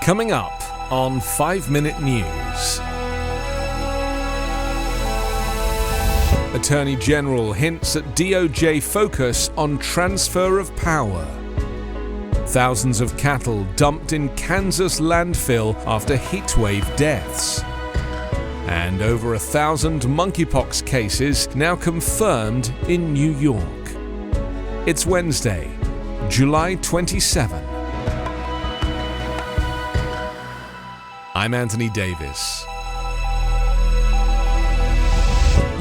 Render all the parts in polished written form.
Coming up on 5 Minute News. Attorney General hints at DOJ focus on transfer of power. Thousands of cattle dumped in Kansas landfill after heatwave deaths. And over 1,000 monkeypox cases now confirmed in New York. It's Wednesday, July 27. I'm Anthony Davis.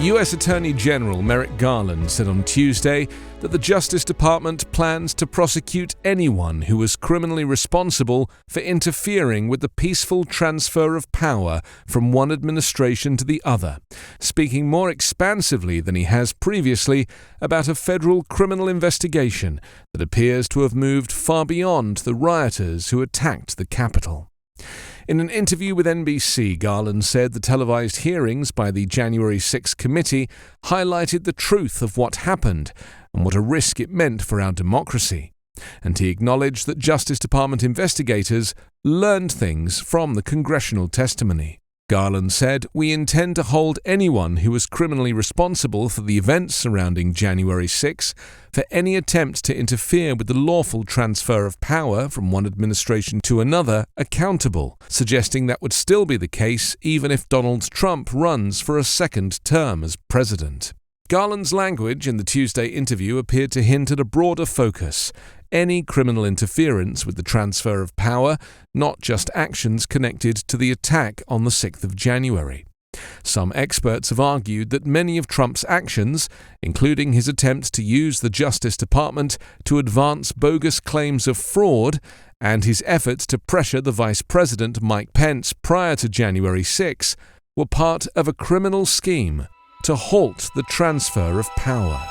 U.S. Attorney General Merrick Garland said on Tuesday that the Justice Department plans to prosecute anyone who was criminally responsible for interfering with the peaceful transfer of power from one administration to the other, speaking more expansively than he has previously about a federal criminal investigation that appears to have moved far beyond the rioters who attacked the Capitol. In an interview with NBC, Garland said the televised hearings by the January 6 committee highlighted the truth of what happened and what a risk it meant for our democracy. And he acknowledged that Justice Department investigators learned things from the congressional testimony. Garland said, "We intend to hold anyone who was criminally responsible for the events surrounding January 6 for any attempt to interfere with the lawful transfer of power from one administration to another accountable," suggesting that would still be the case even if Donald Trump runs for a second term as president. Garland's language in the Tuesday interview appeared to hint at a broader focus: any criminal interference with the transfer of power, not just actions connected to the attack on the 6th of January. Some experts have argued that many of Trump's actions, including his attempt to use the Justice Department to advance bogus claims of fraud and his efforts to pressure the Vice President Mike Pence prior to January 6, were part of a criminal scheme to halt the transfer of power.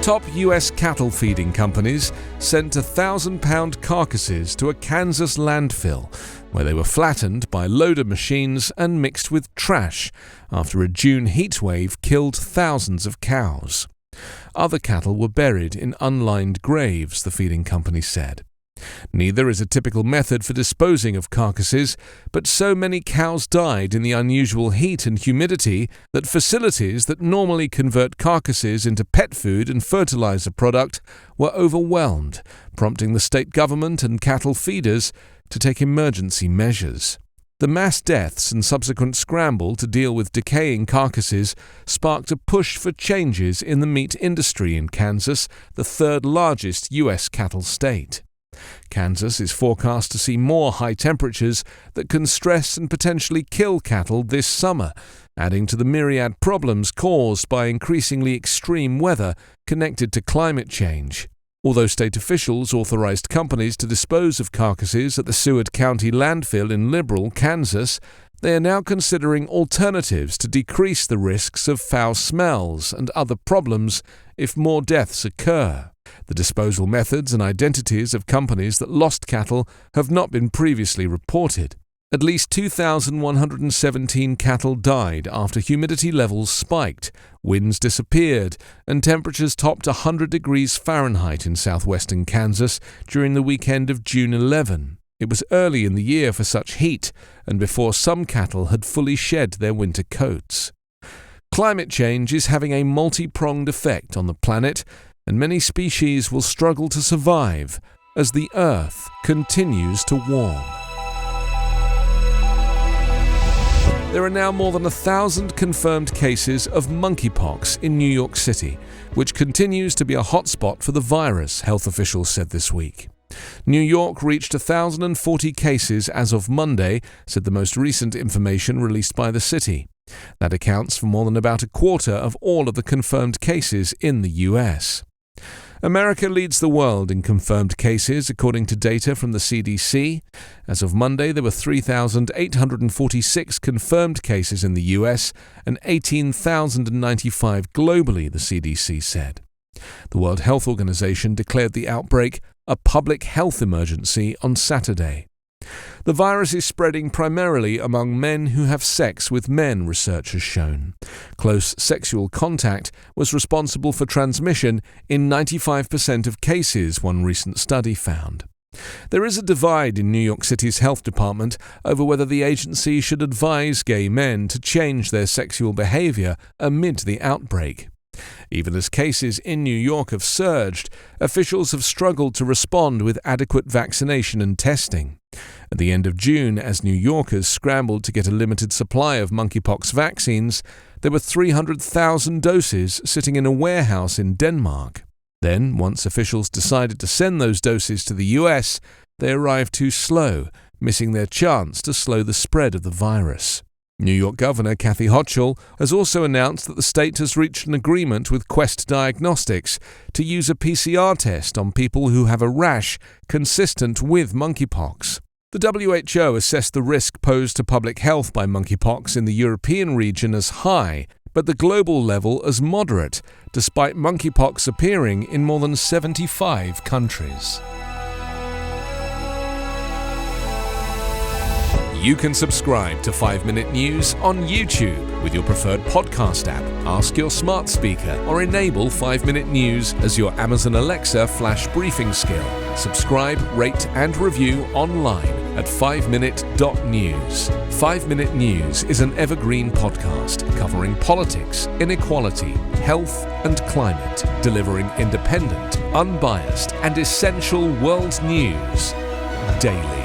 Top U.S. cattle feeding companies sent 1,000-pound carcasses to a Kansas landfill, where they were flattened by loader machines and mixed with trash after a June heatwave killed thousands of cows. Other cattle were buried in unlined graves, the feeding company said. Neither is a typical method for disposing of carcasses, but so many cows died in the unusual heat and humidity that facilities that normally convert carcasses into pet food and fertilizer product were overwhelmed, prompting the state government and cattle feeders to take emergency measures. The mass deaths and subsequent scramble to deal with decaying carcasses sparked a push for changes in the meat industry in Kansas, the third largest U.S. cattle state. Kansas is forecast to see more high temperatures that can stress and potentially kill cattle this summer, adding to the myriad problems caused by increasingly extreme weather connected to climate change. Although state officials authorized companies to dispose of carcasses at the Seward County landfill in Liberal, Kansas, they are now considering alternatives to decrease the risks of foul smells and other problems if more deaths occur. The disposal methods and identities of companies that lost cattle have not been previously reported. At least 2,117 cattle died after humidity levels spiked, winds disappeared, and temperatures topped 100 degrees Fahrenheit in southwestern Kansas during the weekend of June 11. It was early in the year for such heat, and before some cattle had fully shed their winter coats. Climate change is having a multi-pronged effect on the planet, and many species will struggle to survive as the Earth continues to warm. There are now more than 1,000 confirmed cases of monkeypox in New York City, which continues to be a hotspot for the virus, health officials said this week. New York reached 1,040 cases as of Monday, said the most recent information released by the city. That accounts for more than about a quarter of all of the confirmed cases in the U.S. America leads the world in confirmed cases, according to data from the CDC. As of Monday, there were 3,846 confirmed cases in the U.S. and 18,095 globally, the CDC said. The World Health Organization declared the outbreak a public health emergency on Saturday. The virus is spreading primarily among men who have sex with men, research has shown. Close sexual contact was responsible for transmission in 95% of cases, one recent study found. There is a divide in New York City's health department over whether the agency should advise gay men to change their sexual behavior amid the outbreak. Even as cases in New York have surged, officials have struggled to respond with adequate vaccination and testing. At the end of June, as New Yorkers scrambled to get a limited supply of monkeypox vaccines, there were 300,000 doses sitting in a warehouse in Denmark. Then, once officials decided to send those doses to the US, they arrived too slow, missing their chance to slow the spread of the virus. New York Governor Kathy Hochul has also announced that the state has reached an agreement with Quest Diagnostics to use a PCR test on people who have a rash consistent with monkeypox. The WHO assessed the risk posed to public health by monkeypox in the European region as high, but the global level as moderate, despite monkeypox appearing in more than 75 countries. You can subscribe to 5-Minute News on YouTube with your preferred podcast app. Ask your smart speaker or enable 5-Minute News as your Amazon Alexa flash briefing skill. Subscribe, rate and review online at 5minute.news. 5-Minute News is an Evergreen podcast covering politics, inequality, health and climate, delivering independent, unbiased and essential world news daily.